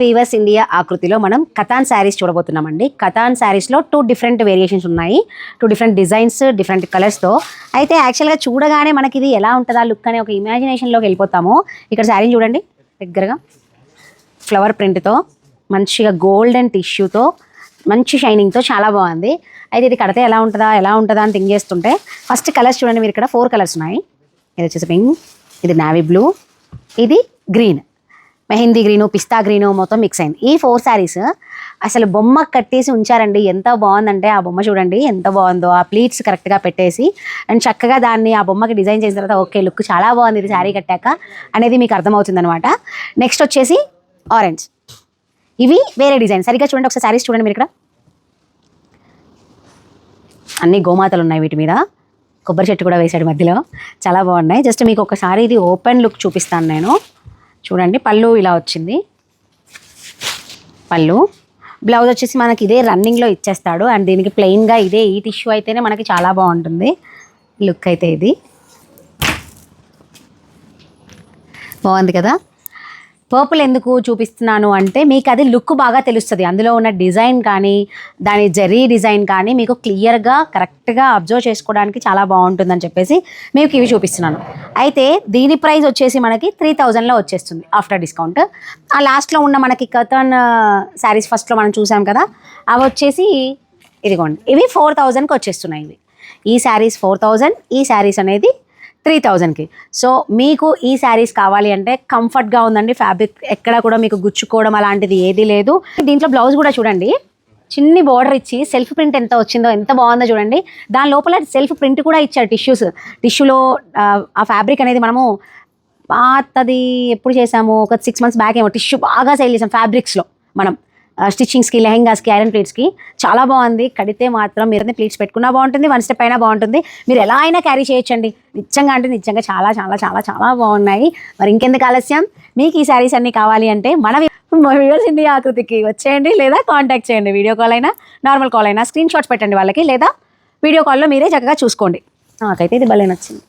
Weavers India ఆకృతిలో మనం కథాన్ శారీస్ చూడబోతున్నామండి. కథాన్ శారీస్లో 2 డిఫరెంట్ వేరియేషన్స్ ఉన్నాయి. 2 డిఫరెంట్ డిజైన్స్, డిఫరెంట్ కలర్స్తో. అయితే యాక్చువల్గా చూడగానే మనకి ఇది ఎలా ఉంటుందా లుక్ అనే ఒక ఇమాజినేషన్లోకి వెళ్ళిపోతాము. ఇక్కడ శారీని చూడండి దగ్గరగా, ఫ్లవర్ ప్రింట్తో మంచిగా గోల్డెన్ టిష్యూతో మంచి షైనింగ్తో చాలా బాగుంది. అయితే ఇది కడితే ఎలా ఉంటుందా అని థింక్ చేస్తుంటే ఫస్ట్ కలర్స్ చూడండి. మీరు ఇక్కడ 4 కలర్స్ ఉన్నాయి. ఇది వచ్చేసి పింక్, ఇది నావీ బ్లూ, ఇది గ్రీన్, మెహందీ గ్రీను, పిస్తా గ్రీను మొత్తం మిక్స్ అయింది. ఈ 4 శారీస్ అసలు బొమ్మ కట్టేసి ఉంచారండి. ఎంత బాగుందంటే ఆ బొమ్మ చూడండి ఎంత బాగుందో. ఆ ప్లీట్స్ కరెక్ట్గా పెట్టేసి అండ్ చక్కగా దాన్ని ఆ బొమ్మకి డిజైన్ చేసిన తర్వాత ఓకే లుక్ చాలా బాగుంది ఇది శారీ కట్టాక అనేది మీకు అర్థమవుతుంది అనమాట. నెక్స్ట్ వచ్చేసి ఆరెంజ్, ఇవి వేరే డిజైన్. సరిగ్గా చూడండి ఒకసారి శారీస్ చూడండి. మీరు ఇక్కడ అన్ని గోమాతలు ఉన్నాయి, వీటి మీద కొబ్బరి చెట్టు కూడా వేసాడు మధ్యలో, చాలా బాగున్నాయి. జస్ట్ మీకు ఒకసారి ఇది ఓపెన్ లుక్ చూపిస్తాను నేను. చూడండి పళ్ళు ఇలా వచ్చింది. పళ్ళు, బ్లౌజ్ వచ్చేసి మనకి ఇదే రన్నింగ్లో ఇచ్చేస్తాడు అండ్ దీనికి ప్లెయిన్గా ఇదే ఈ టిష్యూ అయితేనే మనకి చాలా బాగుంటుంది. లుక్ అయితే ఇది బాగుంది కదా. పర్పుల్ ఎందుకు చూపిస్తున్నాను అంటే మీకు అది లుక్ బాగా తెలుస్తుంది. అందులో ఉన్న డిజైన్ కానీ దాని జరీ డిజైన్ కానీ మీకు క్లియర్గా కరెక్ట్గా అబ్జర్వ్ చేసుకోవడానికి చాలా బాగుంటుందని చెప్పేసి మీకు ఇవి చూపిస్తున్నాను. అయితే దీని ప్రైస్ వచ్చేసి మనకి 3000లో వచ్చేస్తుంది ఆఫ్టర్ డిస్కౌంట్. ఆ లాస్ట్లో ఉన్న మనకి కథన్ శారీస్ ఫస్ట్లో మనం చూసాం కదా, అవి వచ్చేసి ఇదిగోండి ఇవి 4000కి వచ్చేస్తున్నాయి. ఇవి ఈ శారీస్ 4000, ఈ శారీస్ అనేది 3000కి. సో మీకు ఈ శారీస్ కావాలి అంటే కంఫర్ట్గా ఉందండి. ఫ్యాబ్రిక్ ఎక్కడ కూడా మీకు గుచ్చుకోవడం అలాంటిది ఏది లేదు. దీంట్లో బ్లౌజ్ కూడా చూడండి చిన్ని బోర్డర్ ఇచ్చి సెల్ఫ్ ప్రింట్ ఎంత వచ్చిందో, ఎంత బాగుందో చూడండి. దాని లోపల సెల్ఫ్ ప్రింట్ కూడా ఇచ్చారు. టిష్యూలో ఆ ఫ్యాబ్రిక్ అనేది మనము పాతది ఎప్పుడు చేసాము, ఒక 6 months బ్యాక్ ఏమో టిష్యూ బాగా సేల్ చేసాం ఫ్యాబ్రిక్స్లో మనం స్టిచ్చింగ్స్కి, లెహెంగాస్కి, ఐరన్ ప్లేట్స్కి. చాలా బాగుంది. కడితే మాత్రం మీరు ప్లీట్స్ పెట్టుకున్నా బాగుంటుంది, 1 step అయినా బాగుంటుంది. మీరు ఎలా అయినా క్యారీ చేయొచ్చండి. నిజంగా అంటే నిజంగా చాలా చాలా చాలా చాలా బాగున్నాయి. మరి ఇంకెందుకు ఆలస్యం, మీకు ఈ శారీస్ అన్నీ కావాలి అంటే మన వీవర్స్ ఇండియా ఆకృతికి వచ్చేయండి, లేదా కాంటాక్ట్ చేయండి. వీడియో కాల్ అయినా నార్మల్ కాల్ అయినా స్క్రీన్ షాట్స్ పెట్టండి వాళ్ళకి, లేదా వీడియో కాల్లో మీరే చక్కగా చూసుకోండి. నాకైతే ఇది భలే నచ్చింది.